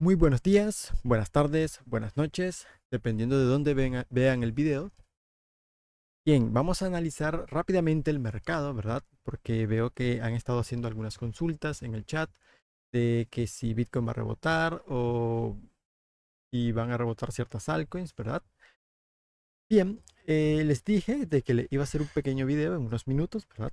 Muy buenos días, buenas tardes, buenas noches, dependiendo de dónde vean el video. Bien, vamos a analizar rápidamente el mercado, ¿verdad? Porque veo que han estado haciendo algunas consultas en el chat de que si Bitcoin va a rebotar o si van a rebotar ciertas altcoins, ¿verdad? Bien, les dije de que le iba a hacer un pequeño video en unos minutos, ¿verdad?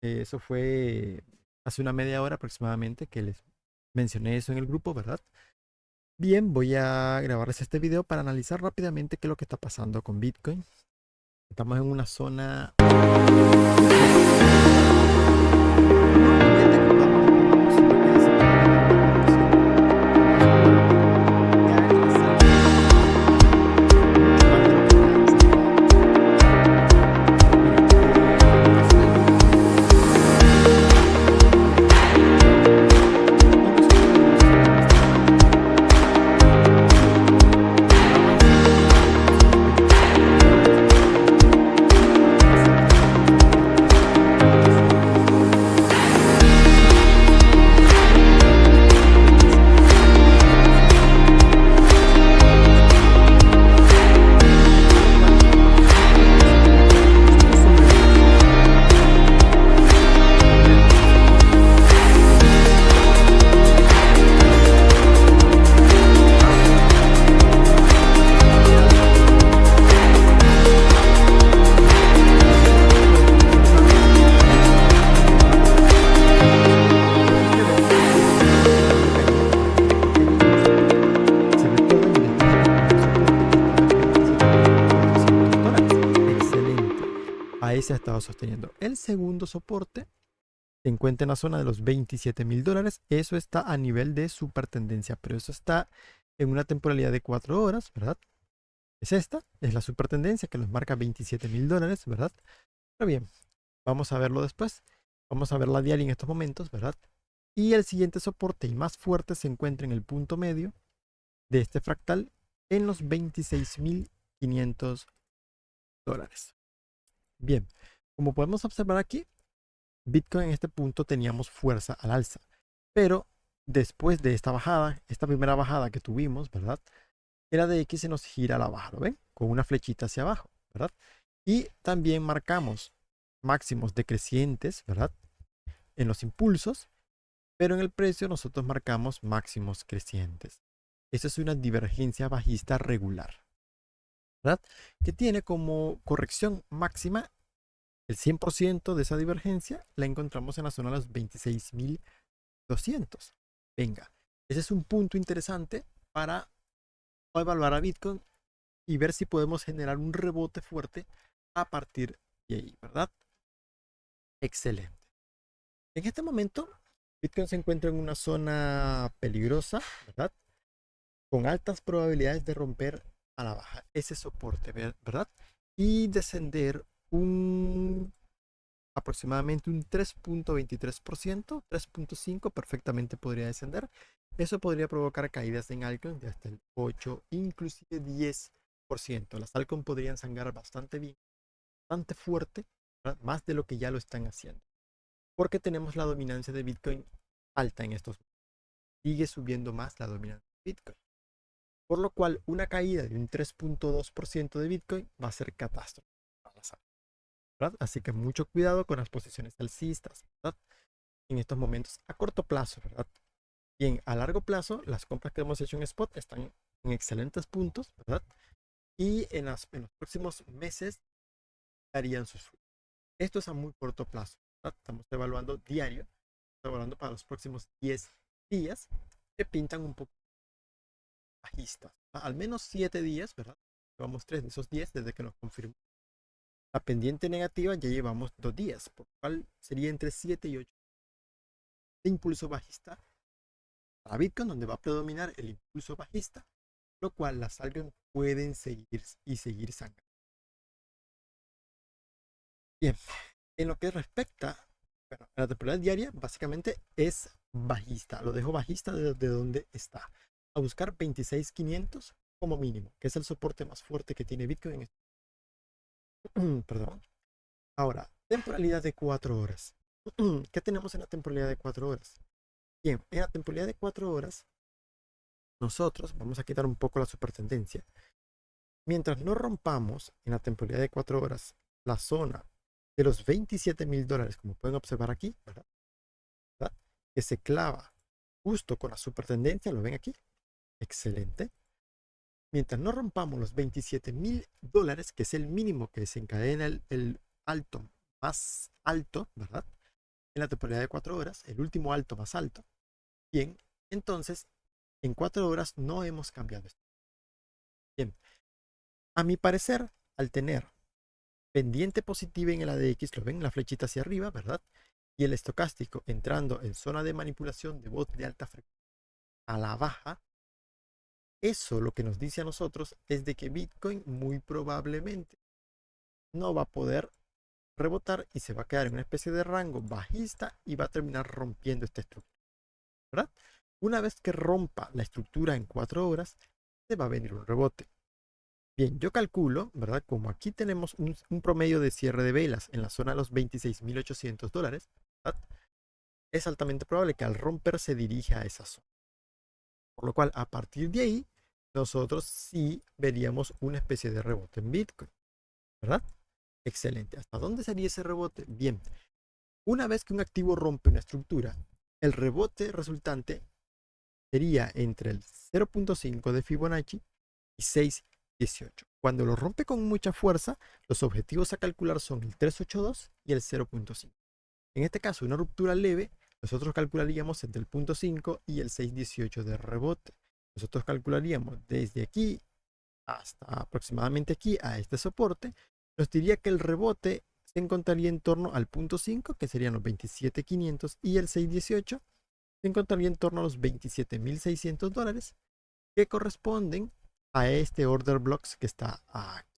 Eso fue hace una media hora aproximadamente que les mencioné eso en el grupo, ¿verdad? Bien, voy a grabarles este video para analizar rápidamente qué es lo que está pasando con Bitcoin. Estamos en una zona muy fuerte. No propiamente que podamos detenernos, sino que se está generando una corrección más fuerte que ha hecho que salga mucho más de lo que está estancado, ¿verdad? Miren, en la zona del Bitcoin estamos en una zona de corrección y nosotros debemos estar en esta zona de corrección. Bien, vamos desde los 27.000 dólares aproximadamente hacia los 27.500 dólares. Esa es nuestra zona de soporte y resistencia. Esa es nuestra zona de corrección. Por lo cual, Bitcoin se encuentra justo sobre ellas, ¿verdad? Sobre nuestro soporte y resistencia. Vamos a hacer una mirada rápidamente para poder visualizar bien esto. Podemos ver que hay un pequeño recorte, pequeño soporte, sobre todo en el día, un soporte que está en 27.400 dólares. Excelente. Ahí se ha estado sosteniendo. El segundo soporte se encuentra en la zona de los 27.000 dólares. Eso está a nivel de super tendencia, pero eso está en una temporalidad de 4 horas, ¿verdad? Es esta, es la super tendencia que nos marca 27.000 dólares, ¿verdad? Pero bien, vamos a verlo después. Vamos a ver la diaria en estos momentos, ¿verdad? Y el siguiente soporte y más fuerte se encuentra en el punto medio de este fractal en los 26.500 dólares. Bien, como podemos observar aquí, Bitcoin en este punto teníamos fuerza al alza, pero después de esta bajada, esta primera bajada que tuvimos, ¿verdad? El ADX se nos gira a la baja, ¿lo ven? Con una flechita hacia abajo, ¿verdad? Y también marcamos máximos decrecientes, ¿verdad? En los impulsos, pero en el precio nosotros marcamos máximos crecientes. Esa es una divergencia bajista regular, ¿verdad? Que tiene como corrección máxima el 100% de esa divergencia la encontramos en la zona de los 26.200. Venga, ese es un punto interesante para evaluar a Bitcoin y ver si podemos generar un rebote fuerte a partir de ahí, ¿verdad? Excelente. En este momento, Bitcoin se encuentra en una zona peligrosa, ¿verdad? Con altas probabilidades de romper a la baja ese soporte, ¿verdad? Y descender aproximadamente un 3.23%, 3.5% perfectamente podría descender. Eso podría provocar caídas en altcoins de hasta el 8, inclusive 10%. Las altcoins podrían sangrar bastante bien, bastante fuerte, ¿verdad? Más de lo que ya lo están haciendo. Porque tenemos la dominancia de Bitcoin alta en estos momentos. Sigue subiendo más la dominancia de Bitcoin. Por lo cual, una caída de un 3.2% de Bitcoin va a ser catástrofe para las altcoins, ¿verdad? Así que mucho cuidado con las posiciones alcistas, ¿verdad? En estos momentos a corto plazo, ¿verdad? Bien, a largo plazo, las compras que hemos hecho en spot están en excelentes puntos, ¿verdad? Y en los próximos meses darían sus frutos. Esto es a muy corto plazo, ¿verdad? Estamos evaluando diario, estamos evaluando para los próximos 10 días que pintan un poco bajistas, ¿verdad? Al menos 7 días, ¿verdad? Llevamos 3 de esos 10 desde que nos confirmó. La pendiente negativa ya llevamos 2 días, por lo cual sería entre 7 y 8 de impulso bajista para Bitcoin, donde va a predominar el impulso bajista, lo cual las altcoins pueden seguir y seguir sangrando. Bien, en lo que respecta bueno, a la temporada diaria, básicamente es bajista. Lo dejo bajista de donde está. A buscar 26.500 como mínimo, que es el soporte más fuerte que tiene Bitcoin. Perdón. Ahora, temporalidad de 4 horas. ¿Qué tenemos en la temporalidad de 4 horas? Bien, en la temporalidad de 4 horas nosotros vamos a quitar un poco la supertendencia. Mientras no rompamos en la temporalidad de 4 horas la zona de los $27,000, como pueden observar aquí, ¿verdad? Que se clava justo con la supertendencia, ¿lo ven aquí? Excelente. Mientras no rompamos los $27,000, que es el mínimo que desencadena el alto más alto, ¿verdad? En la temporalidad de 4 horas, el último alto más alto. Bien, entonces, en 4 horas no hemos cambiado esto. Bien, a mi parecer, al tener pendiente positiva en el ADX, lo ven, la flechita hacia arriba, ¿verdad? Y el estocástico entrando en zona de manipulación de bot de alta frecuencia a la baja, eso lo que nos dice a nosotros es de que Bitcoin muy probablemente no va a poder rebotar y se va a quedar en una especie de rango bajista y va a terminar rompiendo esta estructura, ¿verdad? Una vez que rompa la estructura en 4 horas, se va a venir un rebote. Bien, yo calculo, ¿verdad? Como aquí tenemos un promedio de cierre de velas en la zona de los $26,800, ¿verdad? Es altamente probable que al romper se dirija a esa zona. Por lo cual, a partir de ahí, nosotros sí veríamos una especie de rebote en Bitcoin, ¿verdad? Excelente. ¿Hasta dónde sería ese rebote? Bien, una vez que un activo rompe una estructura, el rebote resultante sería entre el 0.5 de Fibonacci y 6.18. Cuando lo rompe con mucha fuerza, los objetivos a calcular son el 382 y el 0.5. En este caso, una ruptura leve, nosotros calcularíamos entre el 0.5 y el 6.18 de rebote. Nosotros calcularíamos desde aquí hasta aproximadamente aquí a este soporte. Nos diría que el rebote se encontraría en torno al 0.5, que serían los 27.500, y el 6.18 se encontraría en torno a los $27,600, que corresponden a este order blocks que está aquí.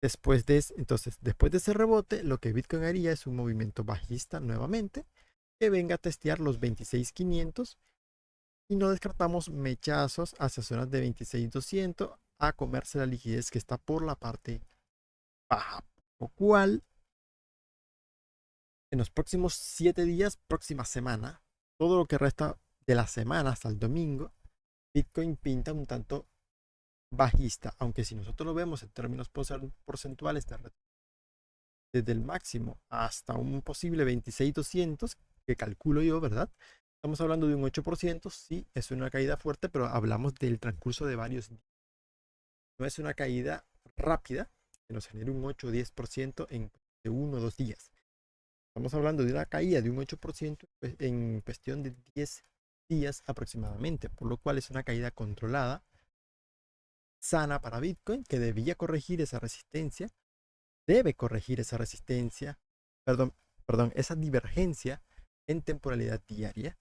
Después de ese rebote, lo que Bitcoin haría es un movimiento bajista nuevamente, que venga a testear los 26.500 y no descartamos mechazos hacia zonas de 26.200 a comerse la liquidez que está por la parte baja. Lo cual, en los próximos 7 días, próxima semana, todo lo que resta de la semana hasta el domingo, Bitcoin pinta un tanto bajista, aunque si nosotros lo vemos en términos porcentuales desde el máximo hasta un posible 26.200, que calculo yo, ¿verdad? Estamos hablando de un 8%, sí, es una caída fuerte, pero hablamos del transcurso de varios días. No es una caída rápida que nos genere un 8 o 10% en de 1 o 2 días. Estamos hablando de una caída de un 8% en cuestión de 10 días aproximadamente, por lo cual es una caída controlada, sana para Bitcoin, que debía corregir esa resistencia, debe corregir esa resistencia, perdón, esa divergencia en temporalidad diaria,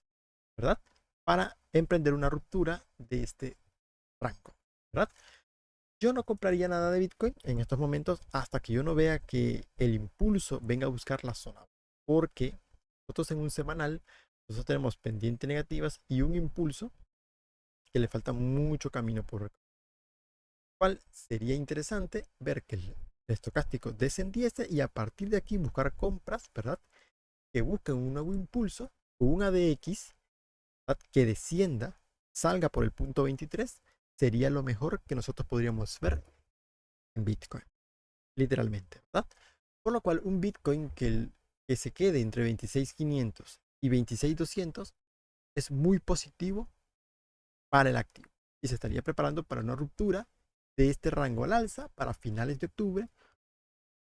¿verdad? Para emprender una ruptura de este rango, ¿verdad? Yo no compraría nada de Bitcoin en estos momentos hasta que yo no vea que el impulso venga a buscar la zona, porque nosotros en un semanal, nosotros tenemos pendientes negativas y un impulso que le falta mucho camino por recorrer. Cual sería interesante ver que el estocástico descendiese y a partir de aquí buscar compras, ¿verdad? Que busquen un nuevo impulso o un ADX, ¿verdad? Que descienda, salga por el punto 23, sería lo mejor que nosotros podríamos ver en Bitcoin, literalmente, ¿verdad? Por lo cual un Bitcoin que se quede entre 26.500 y 26.200 es muy positivo para el activo y se estaría preparando para una ruptura de este rango al alza para finales de octubre,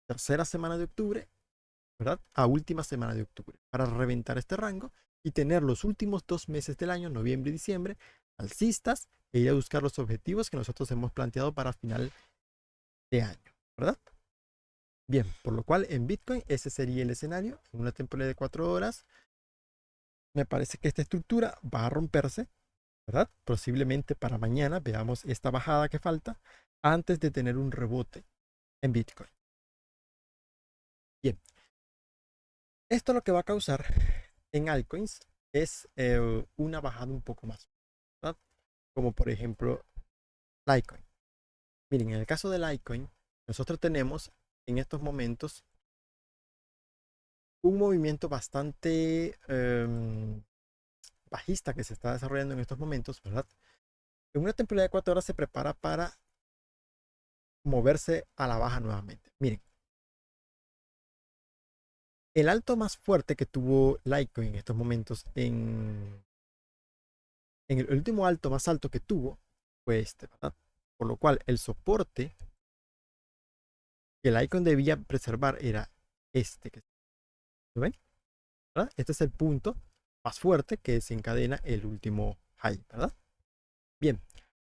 tercera semana de octubre, ¿verdad? A última semana de octubre, para reventar este rango y tener los últimos 2 meses del año, noviembre y diciembre, alcistas e ir a buscar los objetivos que nosotros hemos planteado para final de año, ¿verdad? Bien, por lo cual en Bitcoin ese sería el escenario, en una temporada de 4 horas. Me parece que esta estructura va a romperse, ¿verdad? Posiblemente para mañana veamos esta bajada que falta antes de tener un rebote en Bitcoin. Bien, esto lo que va a causar en altcoins es una bajada un poco más, ¿verdad? Como por ejemplo Litecoin. Miren, en el caso de Litecoin, nosotros tenemos en estos momentos un movimiento bastante bajista que se está desarrollando en estos momentos, ¿verdad? En una temporalidad de 4 horas se prepara para moverse a la baja nuevamente. Miren, el alto más fuerte que tuvo Litecoin en estos momentos, en el último alto más alto que tuvo, fue este, ¿verdad? Por lo cual el soporte que Litecoin debía preservar era este. ¿Lo ven? ¿Verdad? Este es el punto más fuerte que desencadena el último high, ¿verdad? Bien,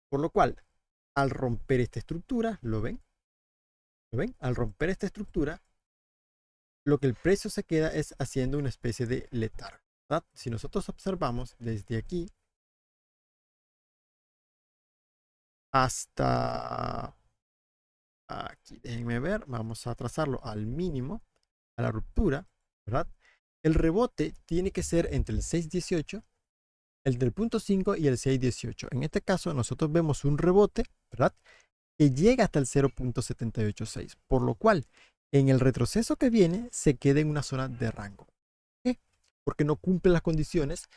por lo cual, al romper esta estructura, ¿lo ven? ¿Lo ven? Al romper esta estructura, lo que el precio se queda es haciendo una especie de letargo, ¿verdad? Si nosotros observamos desde aquí hasta aquí, déjenme ver, vamos a trazarlo al mínimo, a la ruptura, ¿verdad? El rebote tiene que ser entre el 6.18, el del punto 5 y el 6.18. En este caso nosotros vemos un rebote, ¿verdad? Que llega hasta el 0.786, por lo cual en el retroceso que viene se queda en una zona de rango. ¿Por qué? Porque no cumple las condiciones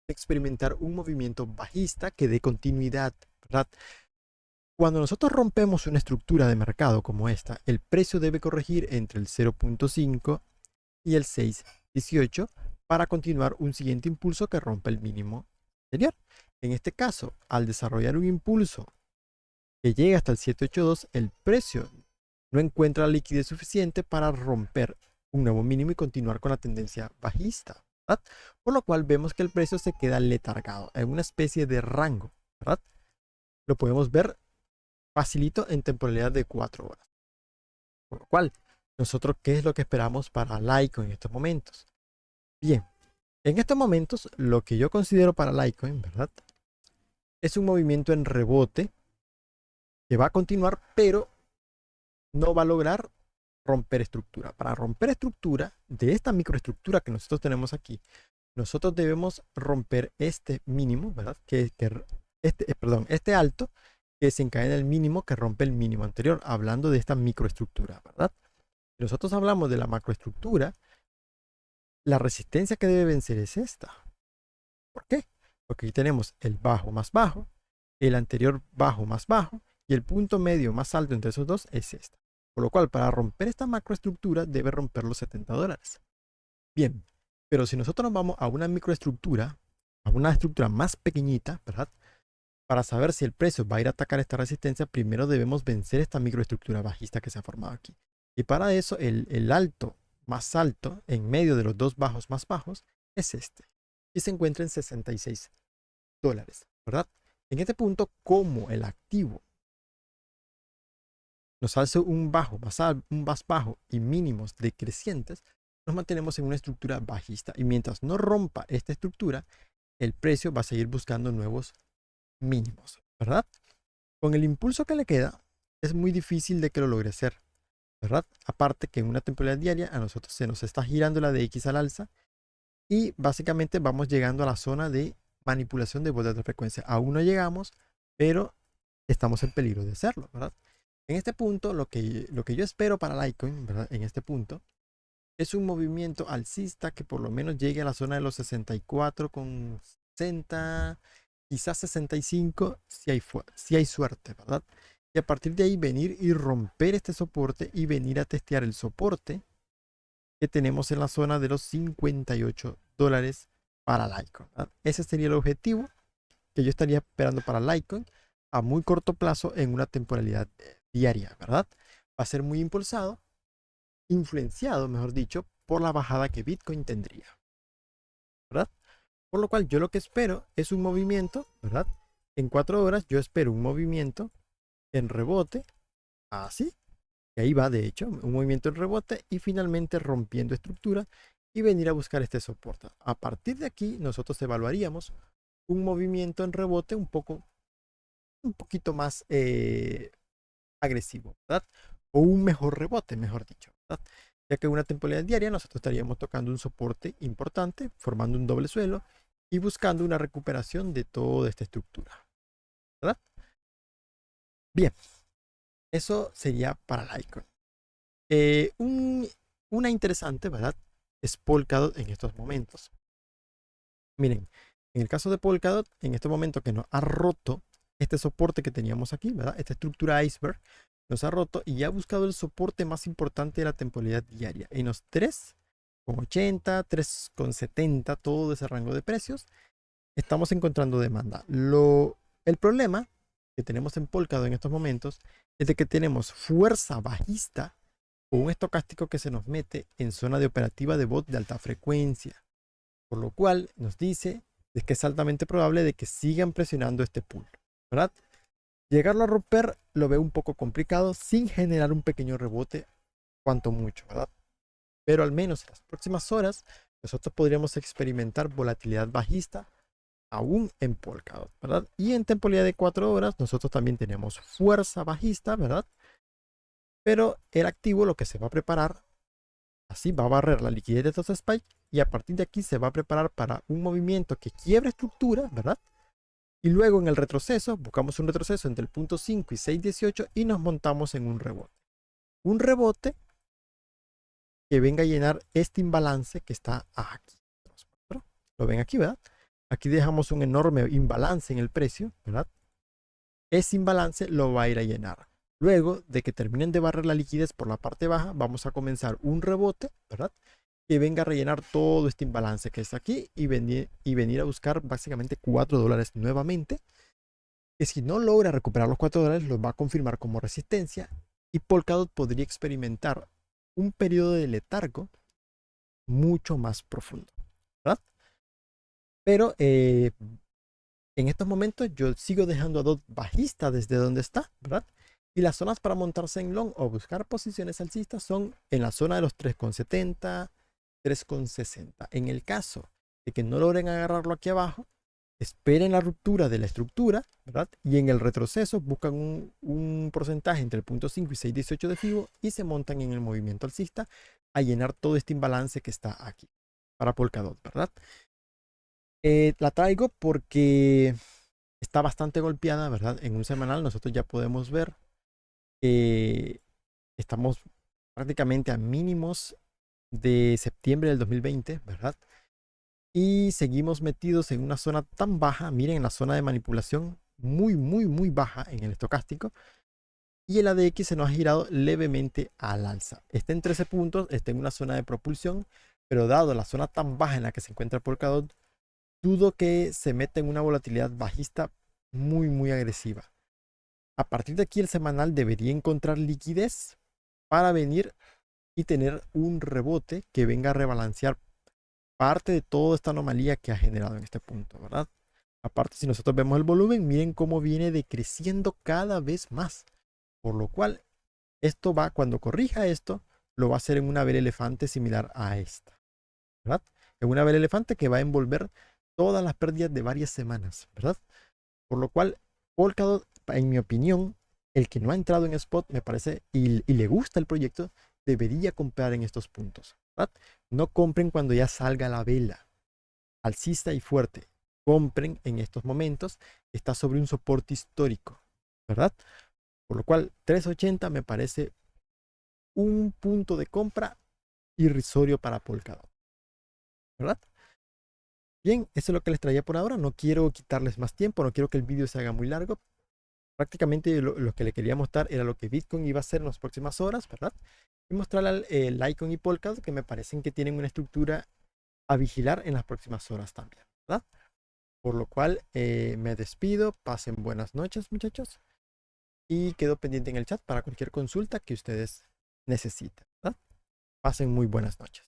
de experimentar un movimiento bajista que dé continuidad, ¿verdad? Cuando nosotros rompemos una estructura de mercado como esta, el precio debe corregir entre el 0.5 y el 6.18 para continuar un siguiente impulso que rompa el mínimo anterior. En este caso, al desarrollar un impulso que llega hasta el 782, el precio no encuentra la liquidez suficiente para romper un nuevo mínimo y continuar con la tendencia bajista, ¿verdad? Por lo cual vemos que el precio se queda letargado en una especie de rango, ¿verdad? Lo podemos ver facilito en temporalidad de 4 horas. Por lo cual, nosotros, ¿qué es lo que esperamos para Litecoin en estos momentos? Bien, en estos momentos, lo que yo considero para Litecoin, ¿verdad? Es un movimiento en rebote que va a continuar, pero no va a lograr romper estructura. Para romper estructura de esta microestructura que nosotros tenemos aquí, nosotros debemos romper este mínimo, ¿verdad? Este alto que desencadena el mínimo que rompe el mínimo anterior, hablando de esta microestructura, ¿verdad? Si nosotros hablamos de la macroestructura, la resistencia que debe vencer es esta. ¿Por qué? Porque aquí tenemos el bajo más bajo, el anterior bajo más bajo y el punto medio más alto entre esos dos es esta. Por lo cual, para romper esta macroestructura debe romper los $70. Bien, pero si nosotros nos vamos a una microestructura, a una estructura más pequeñita, ¿verdad? Para saber si el precio va a ir a atacar esta resistencia, primero debemos vencer esta microestructura bajista que se ha formado aquí. Y para eso, el alto más alto en medio de los dos bajos más bajos es este. Y se encuentra en $66, ¿verdad? En este punto, como el activo nos hace un más bajo y mínimos decrecientes, nos mantenemos en una estructura bajista. Y mientras no rompa esta estructura, el precio va a seguir buscando nuevos mínimos, ¿verdad? Con el impulso que le queda, es muy difícil de que lo logre hacer, ¿verdad? Aparte que en una temporalidad diaria a nosotros se nos está girando la DX al alza y básicamente vamos llegando a la zona de manipulación de bordes de frecuencia. Aún no llegamos, pero estamos en peligro de hacerlo, ¿verdad? En este punto, lo que yo espero para Litecoin, ¿verdad? En este punto, es un movimiento alcista que por lo menos llegue a la zona de los 64,60, quizás 65, si hay suerte, ¿verdad? Y a partir de ahí venir y romper este soporte y venir a testear el soporte que tenemos en la zona de los $58 para Litecoin, ¿verdad? Ese sería el objetivo que yo estaría esperando para Litecoin a muy corto plazo en una temporalidad diaria, ¿verdad? Va a ser muy influenciado, mejor dicho, por la bajada que Bitcoin tendría, ¿verdad? Por lo cual yo lo que espero es un movimiento, ¿verdad? En 4 horas yo espero un movimiento en rebote, así, y ahí va de hecho, un movimiento en rebote y finalmente rompiendo estructura y venir a buscar este soporte. A partir de aquí nosotros evaluaríamos un movimiento en rebote un poquito más agresivo, ¿verdad? O un mejor rebote, mejor dicho, ¿verdad? Ya que en una temporalidad diaria nosotros estaríamos tocando un soporte importante, formando un doble suelo y buscando una recuperación de toda esta estructura, ¿verdad? Bien, eso sería para Litecoin. Una interesante, ¿verdad? Es Polkadot en estos momentos. Miren, En el caso de Polkadot, en este momento que nos ha roto este soporte que teníamos aquí, ¿verdad? Esta estructura iceberg nos ha roto y ya ha buscado el soporte más importante de la temporalidad diaria en los 3,80, 3,70, todo ese rango de precios. Estamos encontrando demanda. El problema que tenemos en Polkadot en estos momentos es de que tenemos fuerza bajista o un estocástico que se nos mete en zona de operativa de bot de alta frecuencia, por lo cual nos dice de que es altamente probable de que sigan presionando este pool, ¿verdad? Llegarlo a romper lo veo un poco complicado sin generar un pequeño rebote, cuanto mucho, ¿verdad? Pero al menos en las próximas horas nosotros podríamos experimentar volatilidad bajista aún en Polkadot, ¿verdad? Y en temporalidad de 4 horas nosotros también tenemos fuerza bajista, ¿verdad? Pero el activo lo que se va a preparar, así va a barrer la liquidez de estos spikes y a partir de aquí se va a preparar para un movimiento que quiebre estructura, ¿verdad? Y luego en el retroceso, buscamos un retroceso entre el punto 5 y 6,18 y nos montamos en un rebote. Un rebote que venga a llenar este imbalance que está aquí. Lo ven aquí, ¿verdad? Aquí dejamos un enorme imbalance en el precio, ¿verdad? Ese imbalance lo va a ir a llenar. Luego de que terminen de barrer la liquidez por la parte baja, vamos a comenzar un rebote, ¿verdad? Que venga a rellenar todo este imbalance que está aquí y venir a buscar básicamente $4 nuevamente. Que si no logra recuperar los $4, los va a confirmar como resistencia y Polkadot podría experimentar un periodo de letargo mucho más profundo, ¿verdad? Pero en estos momentos yo sigo dejando a DOT bajista desde donde está, ¿verdad? Y las zonas para montarse en long o buscar posiciones alcistas son en la zona de los 3,70, 3,60. En el caso de que no logren agarrarlo aquí abajo, esperen la ruptura de la estructura, ¿verdad? Y en el retroceso buscan un porcentaje entre el punto 5 y 6,18 de FIBO y se montan en el movimiento alcista a llenar todo este imbalance que está aquí para Polkadot, ¿verdad? La traigo porque está bastante golpeada, ¿verdad? En un semanal nosotros ya podemos ver que estamos prácticamente a mínimos de septiembre del 2020, ¿verdad? Y seguimos metidos en una zona tan baja, miren, en la zona de manipulación muy, muy, muy baja en el estocástico. Y el ADX se nos ha girado levemente al alza. Está en 13 puntos, está en una zona de propulsión, pero dado la zona tan baja en la que se encuentra el Polkadot, dudo que se meta en una volatilidad bajista muy, muy agresiva. A partir de aquí el semanal debería encontrar liquidez para venir y tener un rebote que venga a rebalancear parte de toda esta anomalía que ha generado en este punto, ¿verdad? Aparte, si nosotros vemos el volumen, miren cómo viene decreciendo cada vez más. Por lo cual, esto va, cuando corrija esto, lo va a hacer en una vela elefante similar a esta, ¿verdad? En una vela elefante que va a envolver todas las pérdidas de varias semanas, ¿verdad? Por lo cual, Polkadot, en mi opinión, el que no ha entrado en spot, me parece, y le gusta el proyecto, debería comprar en estos puntos, ¿verdad? No compren cuando ya salga la vela alcista y fuerte. Compren en estos momentos. Está sobre un soporte histórico, ¿verdad? Por lo cual 3,80 me parece un punto de compra irrisorio para Polkadot, ¿verdad? Bien, eso es lo que les traía por ahora. No quiero quitarles más tiempo, no quiero que el vídeo se haga muy largo. Prácticamente lo que le quería mostrar era lo que Bitcoin iba a hacer en las próximas horas, ¿verdad? Y mostrarle el Litecoin y Polkadot, que me parecen que tienen una estructura a vigilar en las próximas horas también, ¿verdad? Por lo cual me despido. Pasen buenas noches, muchachos. Y quedo pendiente en el chat para cualquier consulta que ustedes necesiten, ¿verdad? Pasen muy buenas noches.